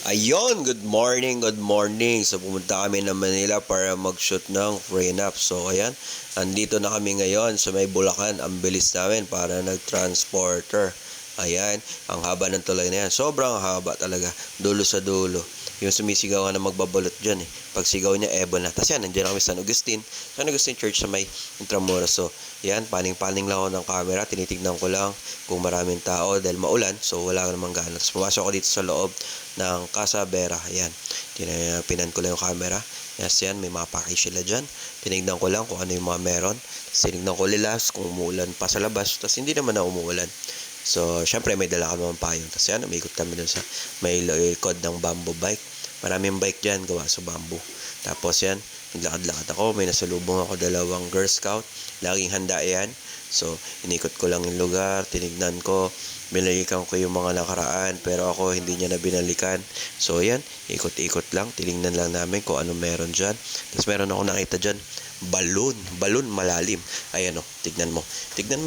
Ayun, good morning, good morning. So pumunta kami ng Manila para mag-shoot ng prenup. So ayan, andito na kami ngayon sa may Bulacan. Ang bilis namin para nag-transporter. Ayan, ang haba ng tulay na yan. Sobrang haba talaga, dulo sa dulo. Yung sumisigaw nga na magbabalot dyan eh. Pag sigaw niya, Ebon na. Tapos yan, nandiyan kami sa San Agustin Church sa may Intramuros. So, yan, paning-paning lang ako ng camera. Tinitignan ko lang kung maraming tao dahil maulan. So, wala namang gana. Tapos pumasok ako dito sa loob ng Casa Vera. Ayan, pinan ko lang yung camera. Yes, yan, may mga package sila dyan. Tinignan ko lang kung ano yung mga meron. Tapos tinignan ko lilas kung umuulan pa sa labas. Tapos hindi naman na umuulan. So, syempre may dala kami ng payong. Tapos yan, umikot kami dun sa may likod ng bamboo bike. Maraming bike dyan, gawa sa bamboo. Tapos yan, naglakad-lakad ako. May nasalubong ako 2 Girl Scout. Laging handa yan. So, inikot ko lang yung lugar. Tinignan ko. Binalikan ko yung mga nakaraan. Pero ako, hindi niya na binalikan. So, yan, ikot-ikot lang. Tinignan lang namin kung ano meron dyan. Tapos meron ako nakita dyan. Balon malalim. Ayan o, tignan mo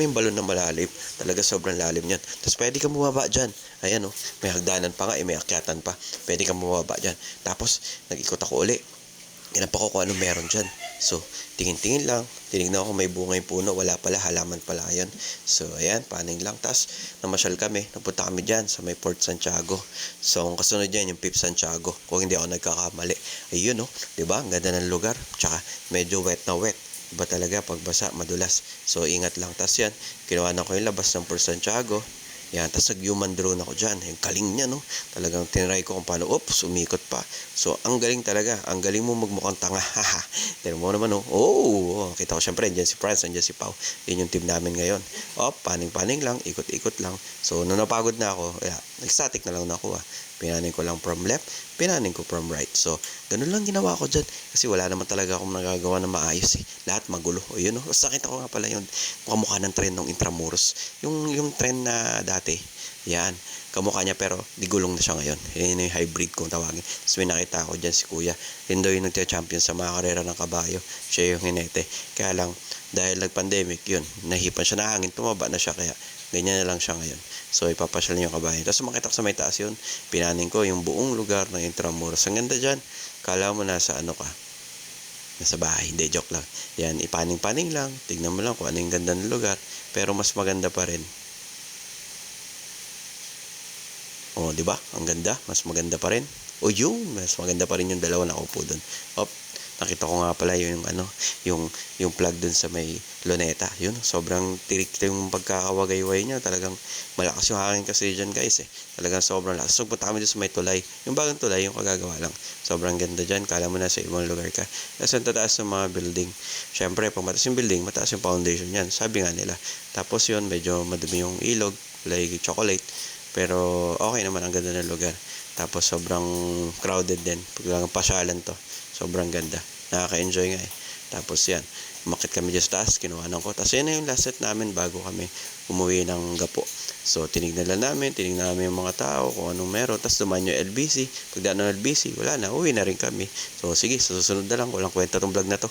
yung balon na malalim, talaga sobrang lalim yan. Tapos pwede kang bumaba dyan. Ayan o, may hagdanan pa nga, may akyatan pa, pwede kang bumaba dyan. Tapos nag-ikot ako uli, ginapa ko kung ano meron dyan. So, tingin-tingin lang, tinignan ko may bunga yung puno, wala pala, halaman pala yun. So, ayan, paning lang. Tapos, namasyal kami, napunta kami dyan sa may Port Santiago. So, ang kasunod dyan, yung Pip Santiago, kung hindi ako nagkakamali. Ayun, no, diba? Ang ganda ng lugar. Tsaka, medyo wet na wet. Iba talaga, pagbasa, madulas. So, ingat lang. Tapos yan, kinuha na ko yung labas ng Port Santiago. Yan, tapos nag-human drone ako dyan. Yung galing niya, no? Talagang tinry ko kung paano, umikot pa. So, ang galing talaga. Ang galing mo magmukhang tanga. Haha. Tignan mo naman, no? Oh, kita ko syempre, andyan si Franz, andyan si Pau. Yun yung team namin ngayon. Paning-paning lang, ikot-ikot lang. So, nung napagod na ako, nag-static na lang ako, Pinanin ko lang from left, pinanin ko from right. So, ganun lang ginawa ko dyan. Kasi wala naman talaga akong nagagawa na maayos eh. Lahat magulo. O yun, sakit ako nga pala yun. Kamukha ng trend ng Intramuros. Yung trend na dati, yan. Kamukha niya pero di gulong na siya ngayon. Yun yung hybrid kung tawagin. Tapos may nakita ako dyan si Kuya. Yun daw yung nagka-champion sa mga karera ng kabayo. Siya yung hinete. Kaya lang, dahil nag-pandemic, yun, nahipan siya na hangin, tumaba na siya. Kaya ganyan na lang siya ngayon. So, ipapasyal niyo yung kabayan. Tapos makita ko sa may taas yun, pinanin ko yung buong lugar ng Intramuros. Ang ganda dyan. Kala mo nasa ano ka, nasa bahay. Hindi, joke lang. Yan, ipaning-paning lang. Tignan mo lang kung ano yung ganda ng lugar. Pero mas maganda pa rin. O, di ba? Ang ganda. Mas maganda pa rin. O, yun. Mas maganda pa rin yung dalawa na upo dun. Nakita ko nga pala yung plug dun sa may luneta. Yun, sobrang tirik yung pagkakawagay-way niya. Talagang malakas yung hangin kasi dyan, guys, eh. Talagang sobrang lakas. So, punta kami dun sa may tulay. Yung bagong tulay, yung kagagawa lang. Sobrang ganda dyan. Kala mo na sa ibang lugar ka. Kasi ang tataas ng mga building. Siyempre, pag mataas yung building, mataas yung foundation yan. Sabi nga nila. Tapos yun, medyo madumi yung ilog. Kulay chocolate. Pero okay naman, ang ganda ng lugar. Tapos sobrang crowded din. Pag pasyalan to. Sobrang ganda. Nakaka-enjoy nga eh. Tapos yan, umakit kami dyan sa taas, kinuhanan ko. Tapos yan na yung last set namin bago kami umuwi ng Gapo. So, tinignan namin yung mga tao, kung anong meron. Tapos dumaan yung LBC. Pagdaan ng LBC, wala na, uwi na rin kami. So, sige, susunod na lang. Walang kwenta tong vlog na to.